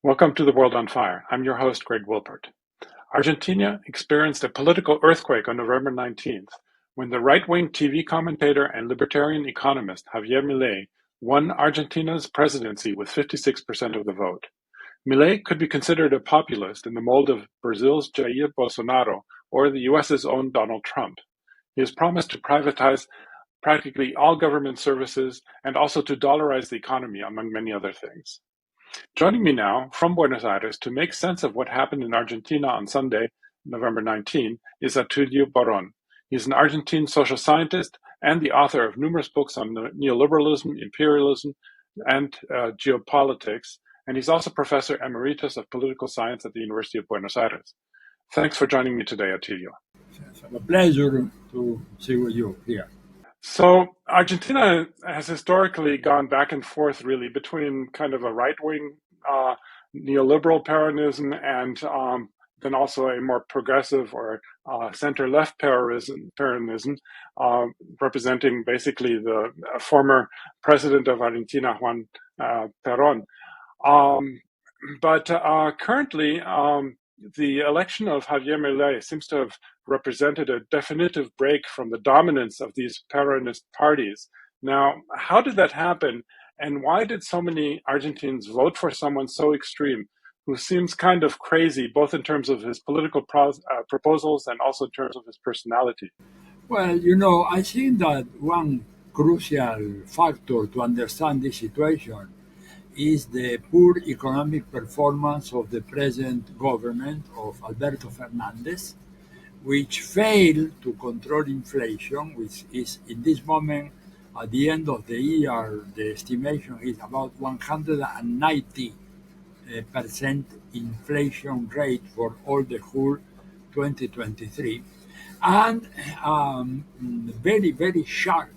Welcome to The World on Fire. I'm your host, Greg Wilpert. Argentina experienced a political earthquake on November 19th when the right-wing TV commentator and libertarian economist Javier Milei won Argentina's presidency with 56% of the vote. Milei could be considered a populist in the mold of Brazil's Jair Bolsonaro or the US's own Donald Trump. He has promised to privatize practically all government services and also to dollarize the economy, among many other things. Joining me now from Buenos Aires to make sense of what happened in Argentina on Sunday, November 19, is Atilio Boron. He's an Argentine social scientist and the author of numerous books on neoliberalism, imperialism, and geopolitics, and he's also professor emeritus of political science at the University of Buenos Aires. Thanks for joining me today, Atilio. It's a pleasure to see with you here. So Argentina has historically gone back and forth really between kind of a right-wing neoliberal Peronism and then also a more progressive or center-left Peronism, representing basically the former president of Argentina, Juan Perón. But currently, the election of Javier Milei seems to have represented a definitive break from the dominance of these Peronist parties. Now, how did that happen? And why did so many Argentines vote for someone so extreme, who seems kind of crazy, both in terms of his political proposals and also in terms of his personality? Well, I think that one crucial factor to understand this situation is the poor economic performance of the present government of Alberto Fernandez, which failed to control inflation, which is in this moment, at the end of the year, the estimation is about 190% inflation rate for all the whole 2023, and very, very sharp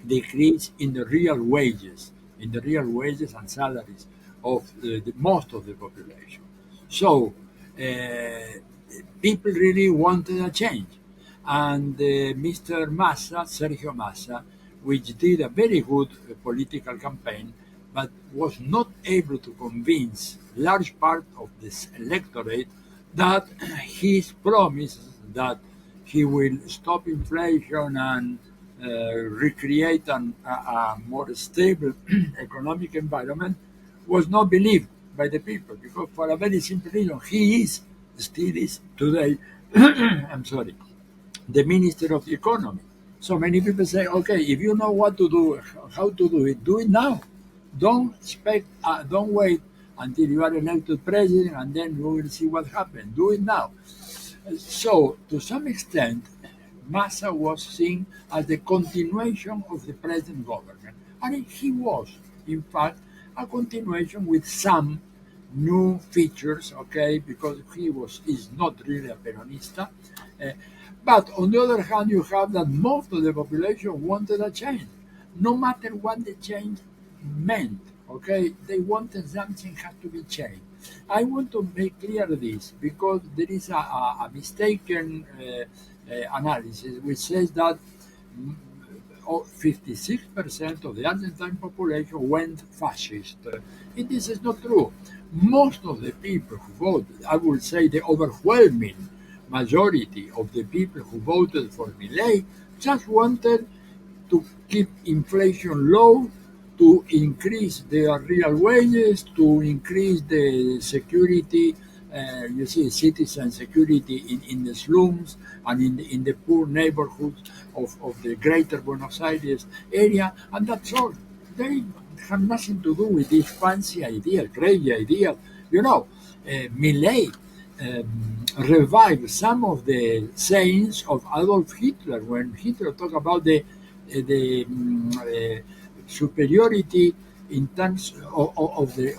decrease in the real wages and salaries of the most of the population. So people really wanted a change. And Mr. Massa, Sergio Massa, which did a very good political campaign, but was not able to convince large part of this electorate that his promise that he will stop inflation and recreate a more stable economic environment was not believed by the people, because for a very simple reason, he still is today, I'm sorry, the Minister of the Economy. So many people say, okay, if you know what to do, how to do it now. Don't wait until you are elected president and then we will see what happens. Do it now. So to some extent, Massa was seen as the continuation of the present government. And he was, in fact, a continuation with some new features, okay, because he is not really a Peronista. But on the other hand, you have that most of the population wanted a change, no matter what the change meant, okay? They wanted something had to be changed. I want to make clear this because there is a mistaken analysis which says that 56% of the Argentine population went fascist. And this is not true. Most of the people who voted, I would say the overwhelming majority of the people who voted for Milei, just wanted to keep inflation low, to increase their real wages, to increase the security, citizen security in the slums and in the poor neighborhoods of the greater Buenos Aires area, and that's all. They have nothing to do with this fancy idea, crazy idea. Milei revived some of the sayings of Adolf Hitler when Hitler talked about the superiority in terms of the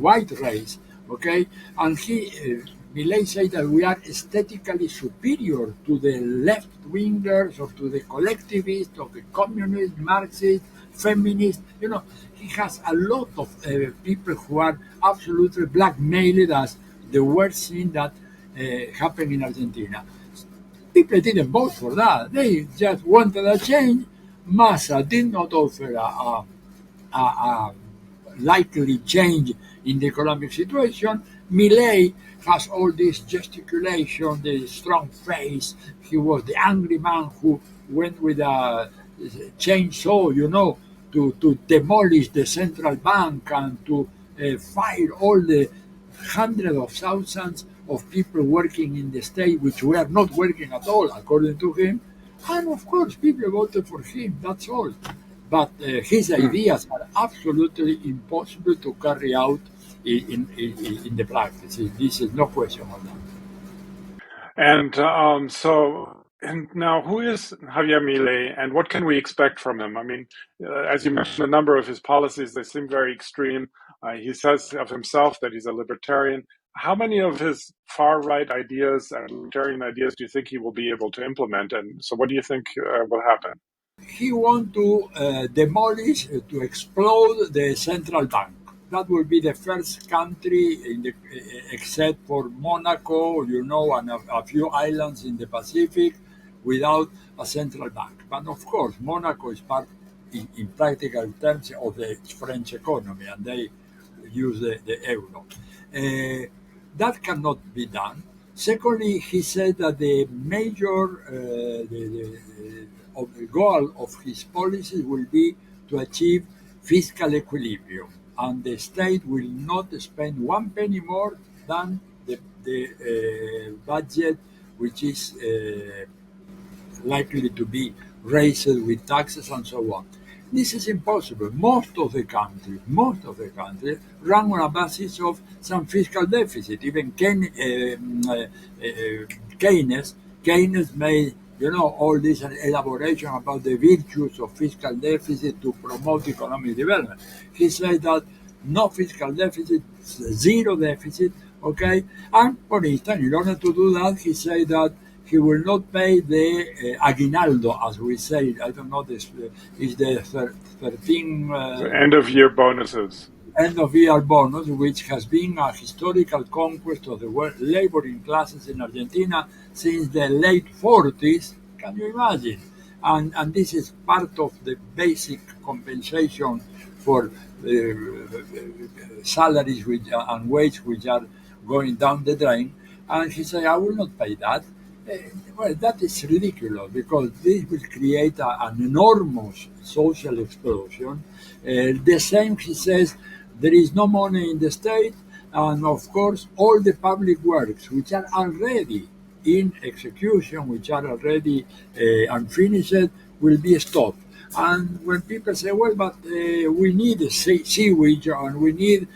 white race, okay? And Milei said that we are aesthetically superior to the left wingers or to the collectivists, of the communists, Marxists, feminists. He has a lot of people who are absolutely blackmailed as the worst thing that happened in Argentina. People didn't vote for that. They just wanted a change. Massa did not offer a likely change in the economic situation. Milei has all this gesticulation, the strong face. He was the angry man who went with a chainsaw, to demolish the central bank and to fire all the hundreds of thousands of people working in the state, which were not working at all, according to him. And of course, people voted for him. That's all. But his ideas are absolutely impossible to carry out in the practice. This is no question of that. And now, who is Javier Milei, and what can we expect from him? I mean, as you mentioned, a number of his policies, they seem very extreme. He says of himself that he's a libertarian. How many of his far-right ideas and libertarian ideas do you think he will be able to implement? And so what do you think will happen? He wants to demolish, to explode the central bank. That will be the first country, except for Monaco, and a few islands in the Pacific, without a central bank. But of course, Monaco is part, in practical terms, of the French economy, and they use the euro. That cannot be done. Secondly, he said that the major the goal of his policies will be to achieve fiscal equilibrium, and the state will not spend one penny more than the budget, which is likely to be raised with taxes and so on. This is impossible. Most of the countries run on a basis of some fiscal deficit. Even Keynes made all this elaboration about the virtues of fiscal deficit to promote economic development. He said that no fiscal deficit, zero deficit, okay? And for instance, in order to do that, he said that he will not pay the aguinaldo, as we say. I don't know, this is the 13... end-of-year bonuses. End-of-year bonus, which has been a historical conquest of the laboring classes in Argentina since the late 40s. Can you imagine? And this is part of the basic compensation for salaries and wages which are going down the drain. And he said, I will not pay that. Well, that is ridiculous, because this will create an enormous social explosion. The same, he says, there is no money in the state, and of course, all the public works which are already in execution, which are already unfinished, will be stopped. And when people say, well, but we need sewage, and we need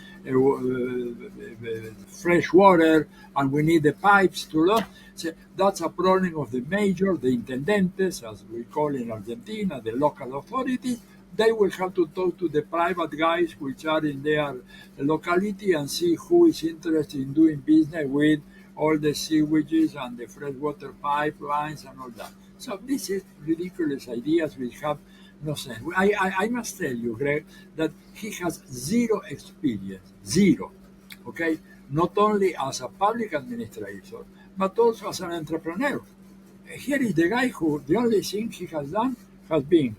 fresh water, and we need the pipes to run, that's a problem of the intendentes, as we call in Argentina, the local authorities. They will have to talk to the private guys which are in their locality and see who is interested in doing business with all the sewages and the freshwater pipelines and all that. So this is ridiculous ideas which have no sense. I must tell you, Greg, that he has zero experience, zero, okay? Not only as a public administrator, but also as an entrepreneur. Here is the guy who, the only thing he has done has been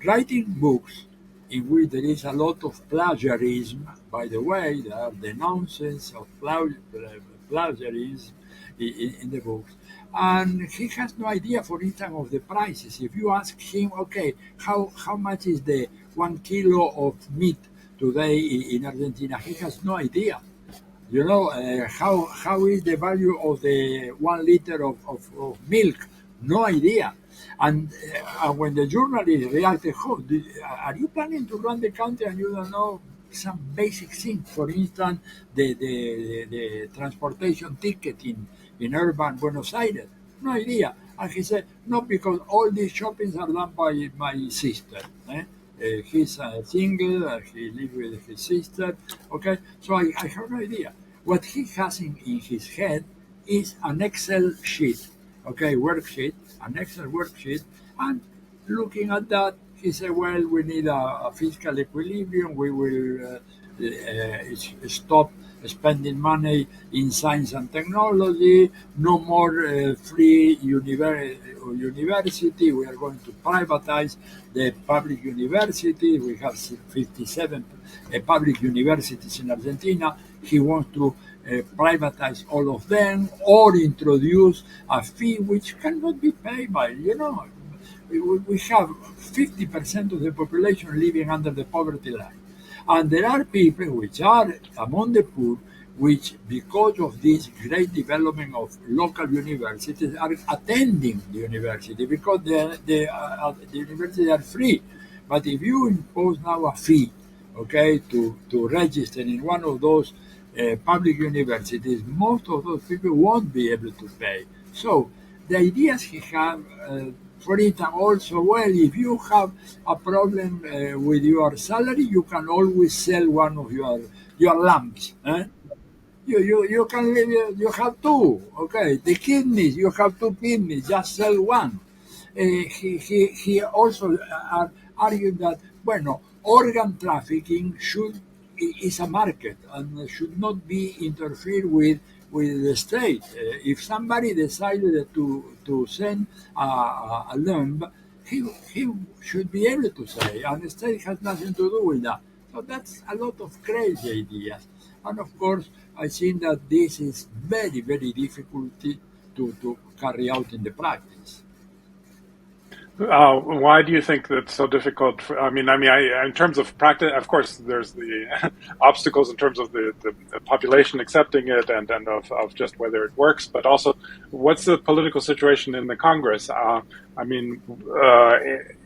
writing books in which there is a lot of plagiarism. By the way, there are the nonsense of plagiarism in the books. And he has no idea, for instance, of the prices. If you ask him, okay, how much is the 1 kilo of meat today in Argentina? He has no idea. How is the value of the 1 liter of milk? No idea. And when the journalist reacted, are you planning to run the country and you don't know some basic things? For instance, the transportation ticket in urban Buenos Aires? No idea. And he said, no, because all these shoppings are done by my sister. He's single, he lives with his sister. Okay, so I have no idea. What he has in his head is an Excel sheet, okay, worksheet, an Excel worksheet, and looking at that, he said, well, we need a fiscal equilibrium, we will stop spending money in science and technology, no more free university. We are going to privatize the public university. We have 57 public universities in Argentina. He wants to privatize all of them or introduce a fee which cannot be paid by, we have 50% of the population living under the poverty line. And there are people which are among the poor, which, because of this great development of local universities, are attending the university because the universities are free. But if you impose now a fee, okay, to register in one of those public universities, most of those people won't be able to pay. So the ideas he have, for instance, also, well, if you have a problem with your salary, you can always sell one of your lamps. You can live, you have two, okay. The kidneys, you have two kidneys, just sell one. He also argued that, bueno, organ trafficking is a market and should not be interfered with the state. If somebody decided to send a lamb, he should be able to say, and the state has nothing to do with that. So that's a lot of crazy ideas. And of course, I think that this is very, very difficult to carry out in the practice. Why do you think that's so difficult? In terms of practice, of course, there's the obstacles in terms of the population accepting it and of just whether it works, but also what's the political situation in the Congress?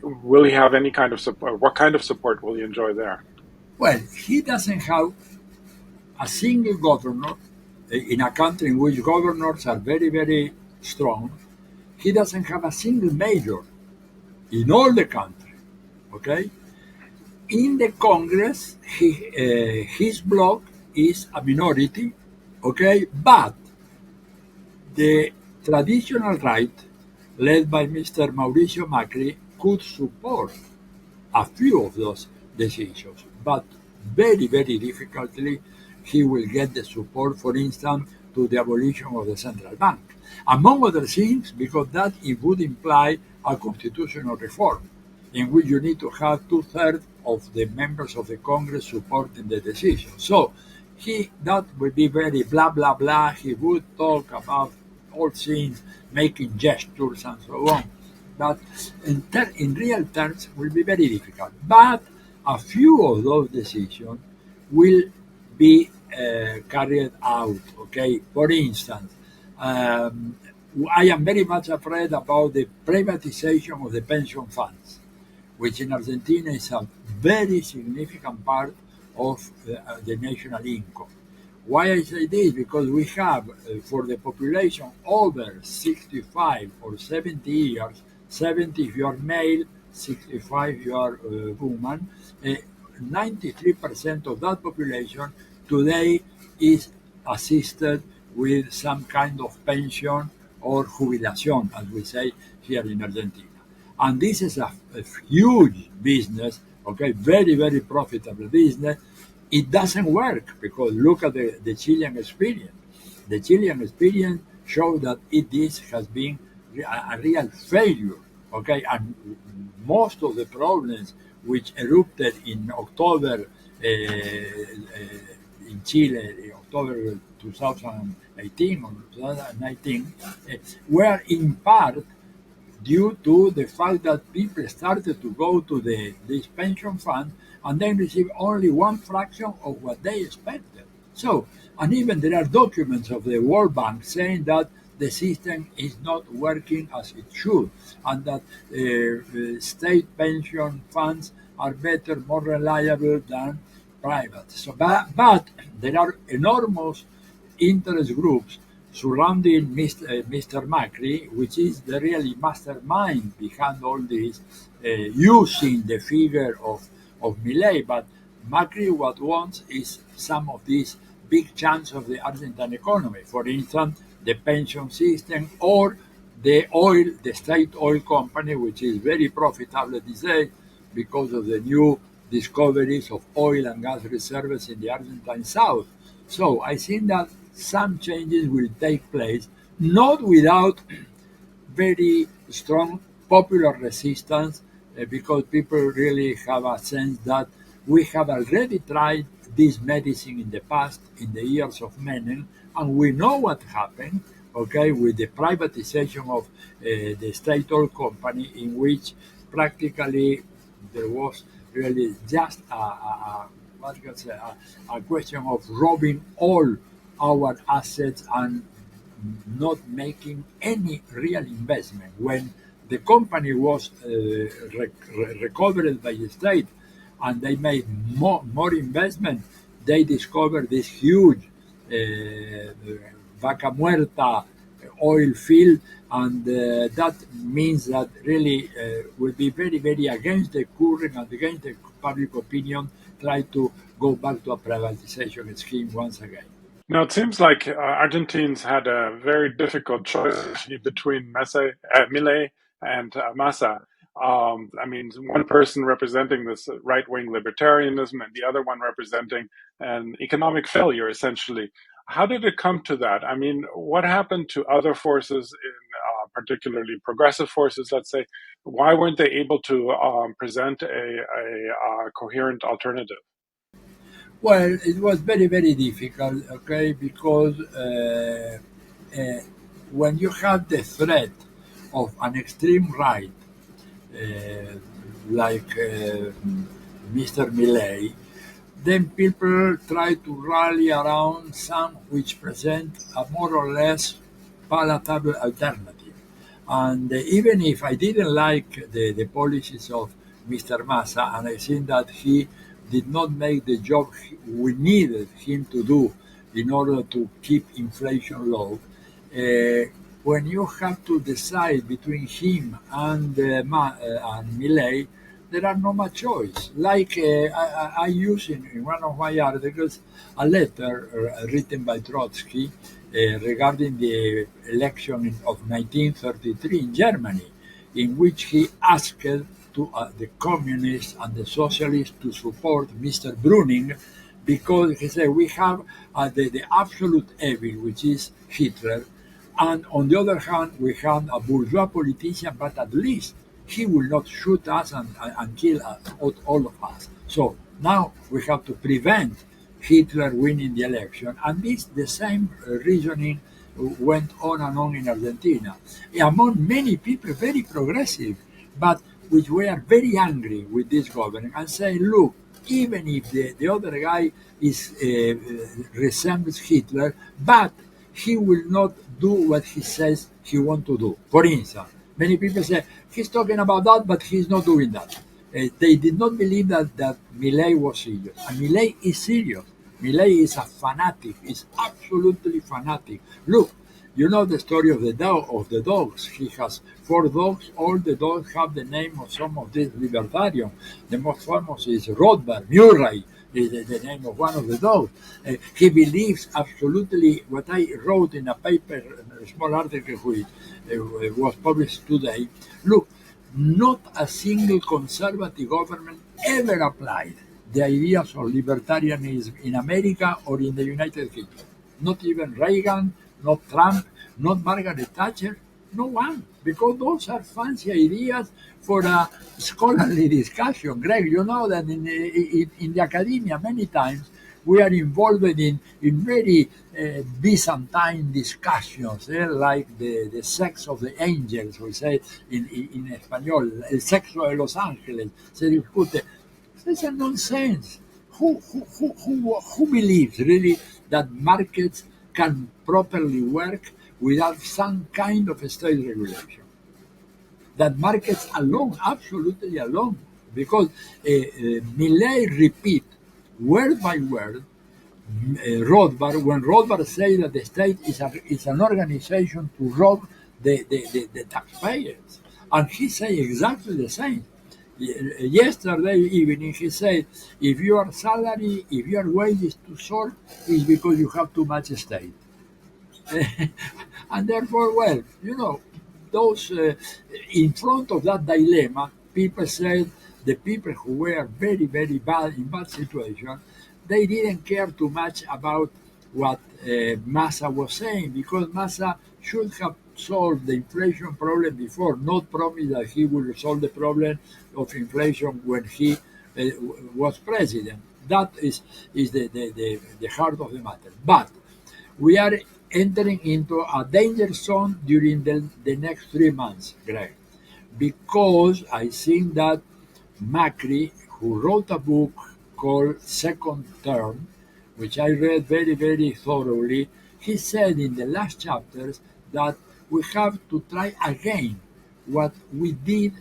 Will he have any kind of support? What kind of support will he enjoy there? Well, he doesn't have a single governor in a country in which governors are very, very strong. He doesn't have a single mayor in all the country, okay? In the Congress, his bloc is a minority, okay? But the traditional right, led by Mr. Mauricio Macri, could support a few of those decisions, but very, very difficultly he will get the support, for instance, to the abolition of the central bank. Among other things, because that it would imply a constitutional reform in which you need to have 2/3 of the members of the Congress supporting the decision. So that would be very blah, blah, blah. He would talk about all things, making gestures and so on. But in real terms, will be very difficult. But a few of those decisions will be carried out. Okay, for instance, I am very much afraid about the privatization of the pension funds, which in Argentina is a very significant part of the national income. Why I say this? Because we have, for the population over 65 or 70 years, 70 if you are male, 65 if you are a woman, 93% of that population today is assisted with some kind of pension or jubilación, as we say here in Argentina. And this is a huge business, okay, very, very profitable business. It doesn't work because look at the Chilean experience. The Chilean experience shows that this has been a real failure, okay, and most of the problems which erupted in October in Chile, in October 2018 or 2019, were in part due to the fact that people started to go to this pension fund and then receive only one fraction of what they expected. So, and even there are documents of the World Bank saying that the system is not working as it should, and that state pension funds are better, more reliable than private. So, but there are enormous interest groups surrounding Mr. Macri, which is the really mastermind behind all this, using the figure of Milei. But Macri what wants is some of these big chunks of the Argentine economy. For instance, the pension system or the state oil company, which is very profitable these days because of the new discoveries of oil and gas reserves in the Argentine South. So I think that some changes will take place, not without very strong popular resistance, because people really have a sense that we have already tried this medicine in the past, in the years of Menem, and we know what happened, okay, with the privatization of the state-owned company, in which practically there was really just what can I say, a question of robbing all our assets and not making any real investment. When the company was recovered by the state and they made more investment, they discovered this huge vaca muerta oil field, and that means that really will be very, very against the current and against the public opinion, try to go back to a privatization scheme once again. Now, it seems like Argentines had a very difficult choice between Milei and Massa. I mean, one person representing this right-wing libertarianism and the other one representing an economic failure, essentially. How did it come to that? I mean, what happened to other forces, particularly progressive forces, let's say? Why weren't they able to present a coherent alternative? Well, it was very, very difficult, okay, because uh, when you have the threat of an extreme right, uh, like Mr. Millet, then people try to rally around some which present a more or less palatable alternative. And even if I didn't like the policies of Mr. Massa, and I think that he did not make the job we needed him to do in order to keep inflation low, when you have to decide between him and Millet, there are no much choice. Like I use in one of my articles a letter written by Trotsky regarding the election of 1933 in Germany, in which he asked to the communists and the socialists to support Mr. Brüning, because he said we have the absolute evil, which is Hitler, and on the other hand, we have a bourgeois politician, but at least he will not shoot us and kill us, all of us. So now we have to prevent Hitler winning the election. And this the same reasoning went on and on in Argentina. Among many people, very progressive, but which were very angry with this government and say, look, even if the other guy is resembles Hitler, but he will not do what he says he wants to do. For instance, many people say he's talking about that, but he's not doing that. They did not believe that Milei was serious. And Milei is serious. Milei is a fanatic. He's absolutely fanatic. Look, you know the story of the dogs. He has 4 dogs. All the dogs have the name of some of these libertarians. The most famous is Rothbard. Murray is the name of one of the dogs. He believes absolutely what I wrote in a paper, a small article which was published today. Look, not a single conservative government ever applied the ideas of libertarianism in America or in the United Kingdom. Not even Reagan, not Trump, not Margaret Thatcher, no one, because those are fancy ideas for a scholarly discussion. Greg, you know that in the academia many times we are involved in very Byzantine discussions, like the sex of the angels, we say in español, el sexo de los ángeles, se discute. It's a nonsense. Who believes really that markets can properly work without some kind of state regulation? That markets alone, absolutely alone, because Millet repeat word by word Rothbard, when Rothbard said that the state is an organization to rob the taxpayers. And he said exactly the same. Yesterday evening, he said, if your salary, if your wage is too short, it's because you have too much state. And therefore, well, those in front of that dilemma, people said the people who were very, very bad in bad situation, they didn't care too much about what Massa was saying, because Massa should have solved the inflation problem before, not promise that he will solve the problem of inflation when he was president. That is the heart of the matter. But we are entering into a danger zone during the next 3 months, Greg, because I think that Macri, who wrote a book called Second Term, which I read very, very thoroughly, he said in the last chapters that we have to try again what we did,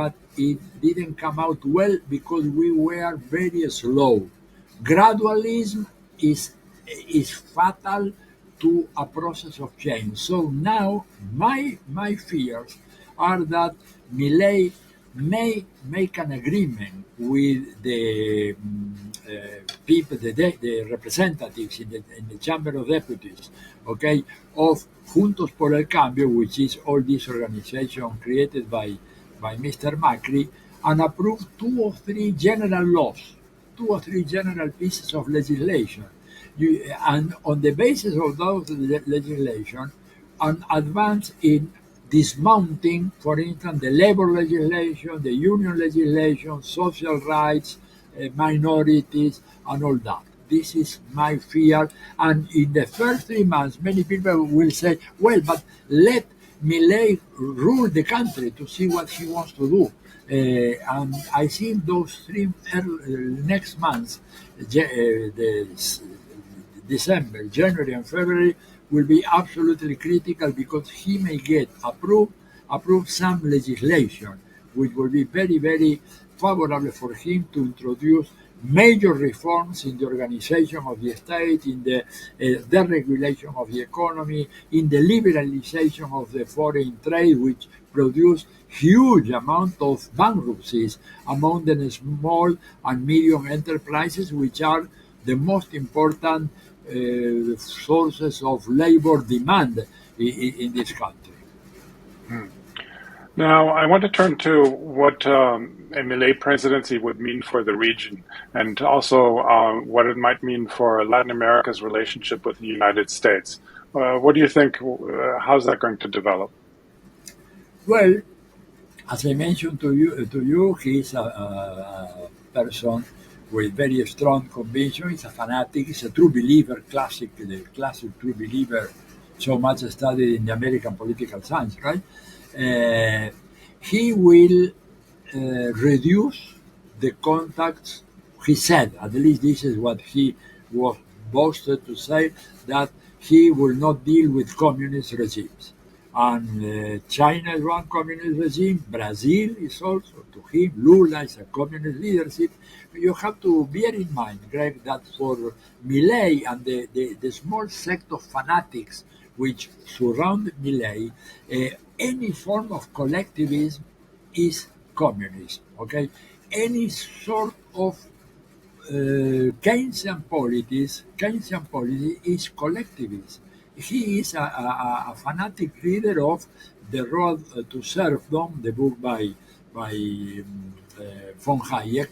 but it didn't come out well because we were very slow. Gradualism is fatal to a process of change. So now my fears are that Milei may make an agreement with the people, the representatives in the Chamber of Deputies, okay, of Juntos por el Cambio, which is all this organization created by Mr. Macri, and approve two or three general pieces of legislation. And on the basis of those legislation, an advance in dismounting, for instance, the labor legislation, the union legislation, social rights, minorities, and all that. This is my fear. And in the first 3 months, many people will say, well, but let Milei rule the country to see what he wants to do. And I think those next months, December, January, and February, will be absolutely critical because he may get approve some legislation which will be very, very favorable for him to introduce major reforms in the organization of the state, in the deregulation of the economy, in the liberalization of the foreign trade, which produced huge amount of bankruptcies among the small and medium enterprises, which are the most important sources of labor demand in this country. Now, I want to turn to what a Milei presidency would mean for the region, and also what it might mean for Latin America's relationship with the United States. What do you think? How's that going to develop? Well, as I mentioned to you, he's a person with very strong conviction. He's a fanatic. He's a true believer, the classic true believer, so much studied in the American political science, right? He will reduce the contacts. He said, at least this is what he was boasted to say, that he will not deal with communist regimes. And China is one communist regime. Brazil is also, to him, Lula is a communist leadership. You have to bear in mind, Greg, that for Milei and the small sect of fanatics which surround Milei, any form of collectivism is communism. Okay, any sort of Keynesian policy is collectivism. He is a fanatic reader of The Road to Serfdom, the book by von Hayek.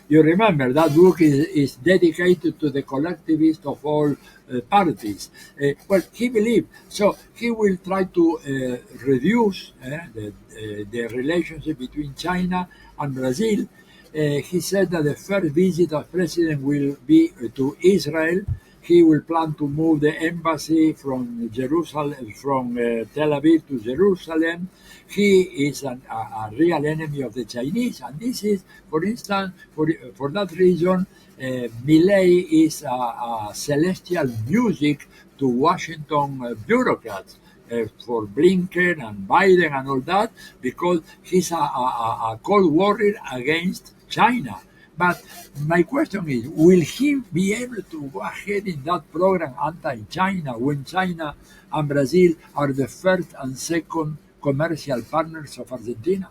You remember that book is dedicated to the collectivists of all parties. Well, he believed, so he will try to reduce the relationship between China and Brazil. He said that the first visit of president will be to Israel. He will plan to move the embassy from Jerusalem, from Tel Aviv to Jerusalem. He is a real enemy of the Chinese, and this is, for instance, for that reason, Milei is a celestial music to Washington bureaucrats. For Blinken and Biden and all that, because he's a cold warrior against China. But my question is, will he be able to go ahead in that program anti-China when China and Brazil are the first and second commercial partners of Argentina?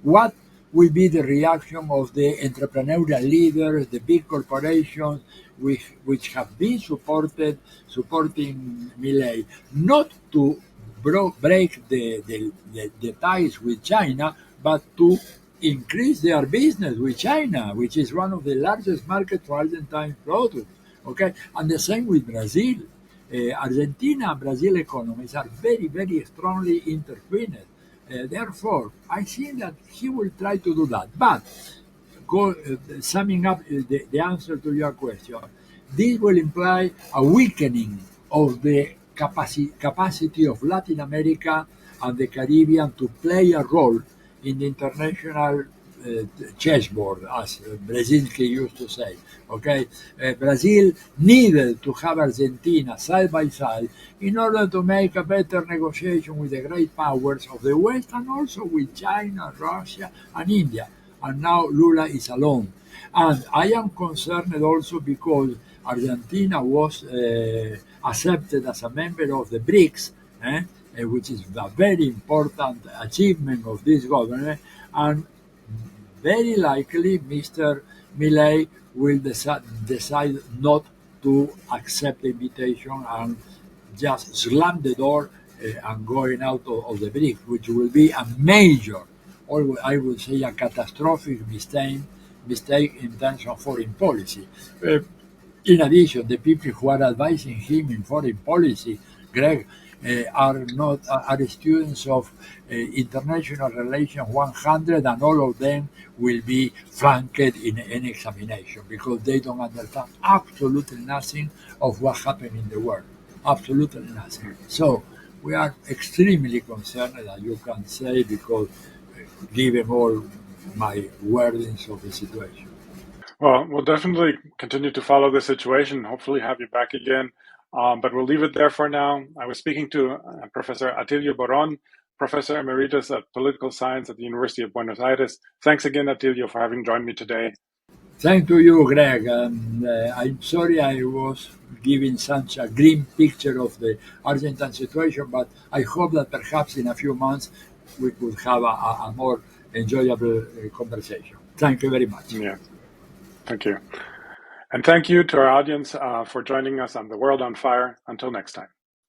What will be the reaction of the entrepreneurial leaders, the big corporations, which have been supporting Milei, not to break the ties with China, but to increase their business with China, which is one of the largest markets for Argentine products. Okay, and the same with Brazil. Argentina and Brazil economies are very, very strongly intertwined. Therefore, I think that he will try to do that. But summing up the answer to your question, this will imply a weakening of the capacity of Latin America and the Caribbean to play a role in the international chessboard, as Brzezinski used to say. Okay, Brazil needed to have Argentina side by side in order to make a better negotiation with the great powers of the West and also with China, Russia, and India. And now Lula is alone. And I am concerned also because Argentina was accepted as a member of the BRICS, which is a very important achievement of this government, and very likely Mr. Milei will decide not to accept the invitation and just slam the door and going out of the BRICS, which will be a major, or I would say a catastrophic mistake in terms of foreign policy. In addition, the people who are advising him in foreign policy, Greg, are students of International Relations 100, and all of them will be flunked in any examination because they don't understand absolutely nothing of what happened in the world. Absolutely nothing. So we are extremely concerned, as you can say, because given all my wordings of the situation. Well, we'll definitely continue to follow the situation, hopefully have you back again. But we'll leave it there for now. I was speaking to Professor Atilio Boron, Professor Emeritus of Political Science at the University of Buenos Aires. Thanks again, Atilio, for having joined me today. Thank to you, Greg. I'm sorry I was giving such a grim picture of the Argentine situation, but I hope that perhaps in a few months we could have a more enjoyable conversation. Thank you very much. Yeah, thank you. And thank you to our audience for joining us on The World on Fire. Until next time.